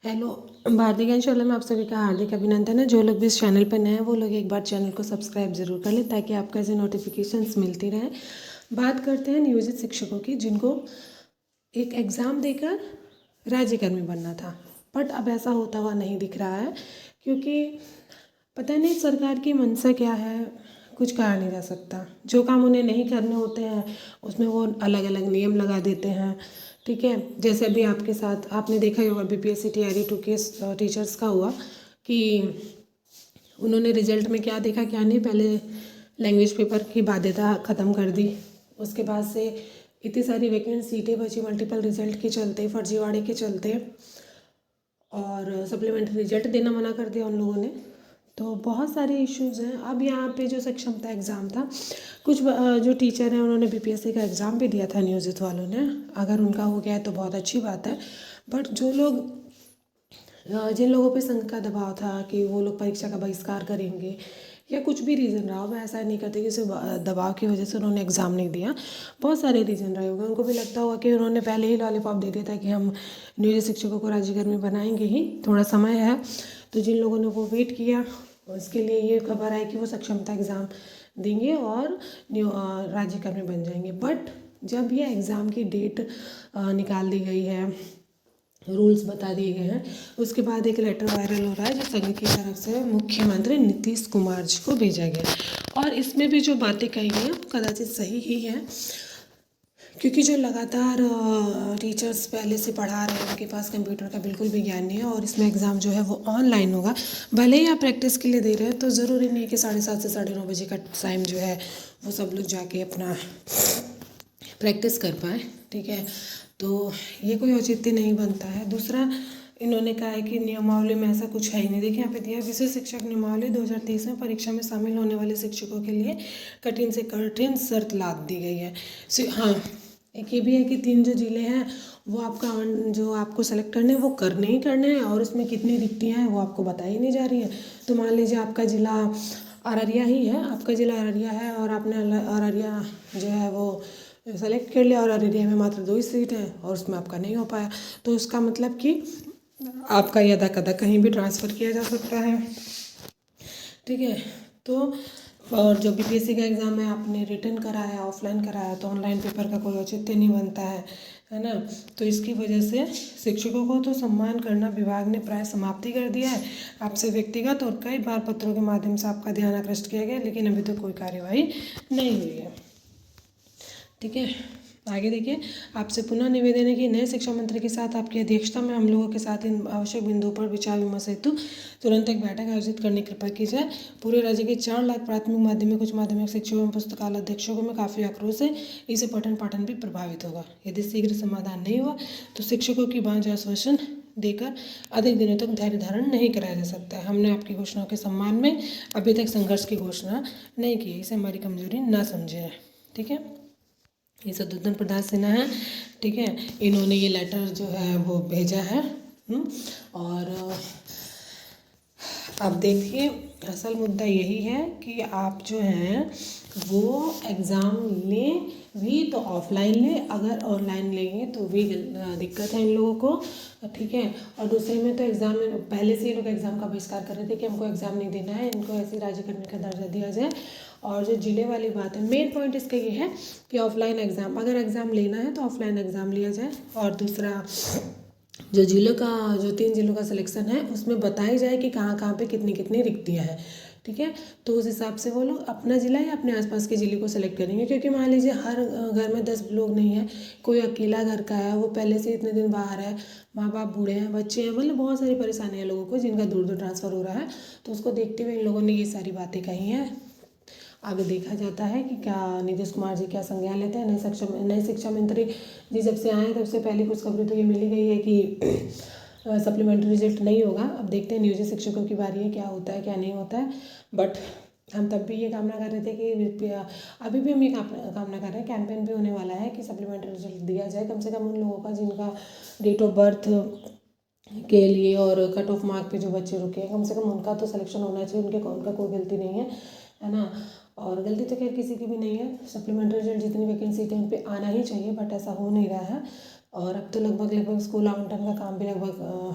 Hello. भारतीय ज्ञान शाला में आप सभी का हार्दिक अभिनंदन है। जो लोग भी इस चैनल पर नए हैं वो लोग एक बार चैनल को सब्सक्राइब जरूर कर लें ताकि आपको ऐसे नोटिफिकेशंस मिलती रहें। बात करते हैं नियोजित शिक्षकों की, जिनको एक एग्ज़ाम देकर राज्यकर्मी बनना था, बट अब ऐसा होता हुआ नहीं दिख रहा है, क्योंकि पता नहीं सरकार की मंशा क्या है, कुछ कहा नहीं जा सकता। जो काम उन्हें नहीं करने होते हैं उसमें वो अलग अलग नियम लगा देते हैं। ठीक है, जैसे अभी आपके साथ आपने देखा ही होगा बीपीएससी टीआरई 2 के टीचर्स का हुआ कि उन्होंने रिजल्ट में क्या देखा क्या नहीं, पहले लैंग्वेज पेपर की बाध्यता ख़त्म कर दी, उसके बाद से इतनी सारी वैकेंट सीटें बची मल्टीपल रिजल्ट के चलते, फर्जीवाड़े के चलते, और सप्लीमेंट्री रिजल्ट देना मना कर दिया उन लोगों ने। तो बहुत सारे इश्यूज़ हैं। अब यहाँ पे जो सक्षमता एग्ज़ाम था, कुछ जो टीचर हैं उन्होंने बीपीएससी का एग्ज़ाम भी दिया था नियोजित वालों ने, अगर उनका हो गया है तो बहुत अच्छी बात है। बट जो लोग जिन लोगों पे संघ का दबाव था कि वो लोग परीक्षा का बहिष्कार करेंगे या कुछ भी रीज़न रहा हो, मैं ऐसा नहीं करती कि सिर्फ दबाव की वजह से उन्होंने एग्ज़ाम नहीं दिया, बहुत सारे रीज़न रहे होंगे। उनको भी लगता होगा कि उन्होंने पहले ही लॉलीपॉप दे दिया था कि हम नियोजित शिक्षकों को राज्यकर्मी बनाएंगे ही, थोड़ा समय है। तो जिन लोगों ने वो वेट किया उसके लिए ये खबर आई कि वो सक्षमता एग्ज़ाम देंगे और राज्यकर्मी बन जाएंगे। बट जब ये एग्ज़ाम की डेट निकाल दी गई है, रूल्स बता दिए गए हैं, उसके बाद एक लेटर वायरल हो रहा है जो संघ की तरफ से मुख्यमंत्री नीतीश कुमार जी को भेजा गया, और इसमें भी जो बातें कही गई हैं वो कदाचित सही ही है, क्योंकि जो लगातार टीचर्स पहले से पढ़ा रहे हैं उनके पास कंप्यूटर का बिल्कुल भी ज्ञान नहीं है, और इसमें एग्ज़ाम जो है वो ऑनलाइन होगा। भले ही आप प्रैक्टिस के लिए दे रहे हैं तो ज़रूरी नहीं है कि 7:30 से 9:30 बजे का टाइम जो है वो सब लोग जाके अपना प्रैक्टिस कर पाए। ठीक है, तो ये कोई औचित्य नहीं बनता है। दूसरा, इन्होंने कहा है कि नियमावली में ऐसा कुछ है ही नहीं। देखिए यहाँ पे दिया विशेष शिक्षक नियमावली 2023 में परीक्षा में शामिल होने वाले शिक्षकों के लिए कठिन से कठिन शर्त लाद दी गई है। हाँ, एक ये भी है कि 3 जो जिले हैं वो आपका जो आपको सेलेक्ट करने हैं वो करने ही करने हैं, और उसमें कितनी रिक्तियाँ हैं वो आपको बताई नहीं जा रही है। तो मान लीजिए आपका ज़िला अररिया ही है, आपका ज़िला अररिया है और आपने अररिया जो है वो सेलेक्ट कर लिया, और अररिया में मात्र 2 ही सीट है और उसमें आपका नहीं हो पाया, तो उसका मतलब कि आपका यदा कदा कहीं भी ट्रांसफ़र किया जा सकता है। ठीक है, तो और जो बीपीएससी का एग्ज़ाम है आपने रिटर्न कराया, ऑफलाइन कराया, तो ऑनलाइन पेपर का कोई औचित्य नहीं बनता है ना। तो इसकी वजह से शिक्षकों को तो सम्मान करना विभाग ने प्राय समाप्ति कर दिया है। आपसे व्यक्तिगत और कई बार पत्रों के माध्यम से आपका ध्यान आकृष्ट किया गया, लेकिन अभी तक कोई कार्यवाही नहीं हुई है। ठीक है, आगे देखिए, आपसे पुनः निवेदन है कि नए शिक्षा मंत्री के साथ आपकी अध्यक्षता में हम लोगों के साथ इन आवश्यक बिंदुओं पर विचार विमर्श हेतु तुरंत एक बैठक आयोजित करने की कृपा की जाए। पूरे राज्य के 4 लाख प्राथमिक माध्यमिक उच्च माध्यमिक शिक्षकों एवं पुस्तकालय अध्यक्षकों में काफ़ी आक्रोश है, इससे पठन पाठन भी प्रभावित होगा। यदि शीघ्र समाधान नहीं हुआ तो शिक्षकों की बांझ आश्वासन देकर अधिक दिनों तक धैर्य धारण नहीं कराया जा सकता है। हमने आपकी घोषणाओं के सम्मान में अभी तक संघर्ष की घोषणा नहीं की है, इसे हमारी कमजोरी ना समझे। ठीक है, ये शत्रुघ्न प्रसाद सिन्हा है। ठीक है, इन्होंने ये लेटर जो है वो भेजा है। और अब देखिए, असल मुद्दा यही है कि आप जो हैं वो एग्ज़ाम लें भी तो ऑफलाइन लें, अगर ऑनलाइन लेंगे तो भी दिक्कत है इन लोगों को। ठीक है, और दूसरे में तो एग्ज़ाम में पहले से ही लोग एग्ज़ाम का बहिष्कार कर रहे थे कि हमको एग्ज़ाम नहीं देना है, इनको ऐसे राज्यकर्मी का दर्जा दिया जाए। और जो जिले वाली बात है, मेन पॉइंट इसका ये है कि ऑफलाइन एग्ज़ाम, अगर एग्ज़ाम लेना है तो ऑफलाइन एग्ज़ाम लिया जाए। और दूसरा, जो जिलों का जो 3 जिलों का सिलेक्शन है उसमें बताई जाए कि कहाँ कहाँ पे कितनी कितनी रिक्तियाँ हैं। ठीक है, तो उस हिसाब से वो लोग अपना ज़िला या अपने आसपास के ज़िले को सेलेक्ट करेंगे, क्योंकि मान लीजिए हर घर में 10 लोग नहीं है, कोई अकेला घर का है, वो पहले से इतने दिन बाहर है, माँ बाप बूढ़े हैं, बच्चे हैं, मतलब बहुत सारी परेशानियाँ लोगों को जिनका दूर दूर ट्रांसफ़र हो रहा है, तो उसको देखते हुए इन लोगों ने ये सारी बातें कही हैं। आगे देखा जाता है कि क्या नीतीश कुमार जी क्या संज्ञान लेते हैं। नए शिक्षा मंत्री जी जब से आए हैं तब से पहले कुछ खबरें तो ये मिली गई है कि सप्लीमेंट्री रिजल्ट नहीं होगा। अब देखते हैं नियोजित शिक्षकों की बारी है, क्या होता है क्या नहीं होता है। बट हम तब भी ये कामना कर रहे थे कि अभी भी हम ये कामना कर रहे हैं, कैंपेन भी होने वाला है कि सप्लीमेंट्री रिजल्ट दिया जाए, कम से कम उन लोगों का जिनका डेट ऑफ बर्थ के लिए और कट ऑफ मार्क पे जो बच्चे रुके हैं, कम से कम उनका तो सिलेक्शन होना चाहिए, उनका कोई गलती नहीं है ना। और गलती तो खैर किसी की भी नहीं है, सप्लीमेंट्री रिजल्ट जितनी वैकेंसी थी उन पे आना ही चाहिए, बट ऐसा हो नहीं रहा है। और अब तो लगभग स्कूल आवंटन का काम भी लगभग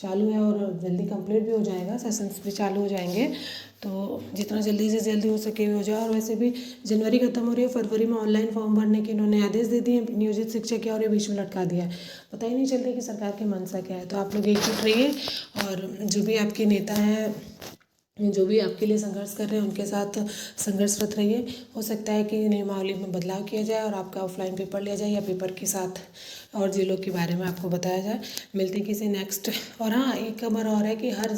चालू है और जल्दी कंप्लीट भी हो जाएगा, सेशंस भी चालू हो जाएंगे। तो जितना जल्दी से जल्दी हो सके हो जाए। और वैसे भी जनवरी खत्म हो रही है, फरवरी में ऑनलाइन फॉर्म भरने के इन्होंने आदेश दे दिए नियोजित शिक्षक के, और ये बीच में लटका दिया है। पता ही नहीं चलता कि सरकार की मंशा क्या है। तो आप लोग एकजुट रहिए और जो भी आपके नेता हैं, जो भी आपके लिए संघर्ष कर रहे हैं, उनके साथ संघर्षरत रहिए। हो सकता है कि नियमावली में बदलाव किया जाए और आपका ऑफलाइन पेपर लिया जाए, या पेपर के साथ और जिलों के बारे में आपको बताया जाए। मिलते हैं किसी नेक्स्ट। और हाँ, एक खबर और है कि हर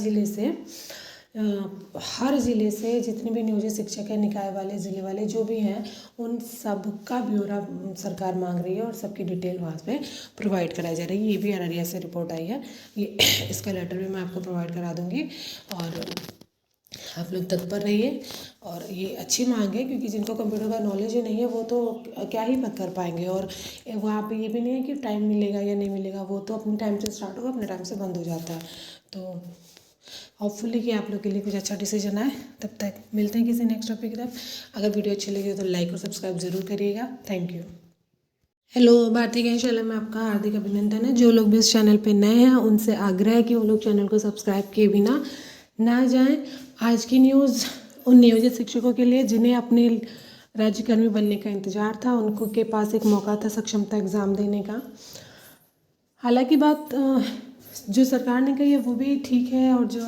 ज़िले से जितने भी नियोजित शिक्षक हैं, निकाय वाले, ज़िले वाले जो भी हैं, उन सब का ब्यौरा सरकार मांग रही है और सबकी डिटेल वहाँ पे प्रोवाइड कराई जा रही है। ये भी अररिया से रिपोर्ट आई है, ये इसका लेटर भी मैं आपको प्रोवाइड करा दूँगी। और आप लोग तत्पर रहिए। और ये अच्छी मांग है, क्योंकि जिनको कंप्यूटर का नॉलेज ही नहीं है वो तो क्या ही कर पाएंगे। और वहाँ पे ये भी नहीं है कि टाइम मिलेगा या नहीं मिलेगा, वो तो अपने टाइम से स्टार्ट होगा, अपने टाइम से बंद हो जाता है। तो होपफुली कि आप लोग के लिए कुछ अच्छा डिसीजन आए। तब तक मिलते हैं किसी नेक्स्ट टॉपिक की तरफ। अगर वीडियो अच्छी लगी हो तो लाइक और सब्सक्राइब ज़रूर करिएगा। Thank you. हेलो, भारतीय ज्ञान शाला में आपका हार्दिक अभिनंदन है। जो लोग भी इस चैनल पे नए हैं उनसे आग्रह है कि वो लोग चैनल को सब्सक्राइब किए बिना ना जाएं। आज की न्यूज़ उन नियोजित शिक्षकों के लिए जिन्हें अपने राज्यकर्मी बनने का इंतजार था, उनको के पास एक मौका था सक्षमता एग्ज़ाम देने का। हालांकि बात जो सरकार ने कही है वो भी ठीक है, और जो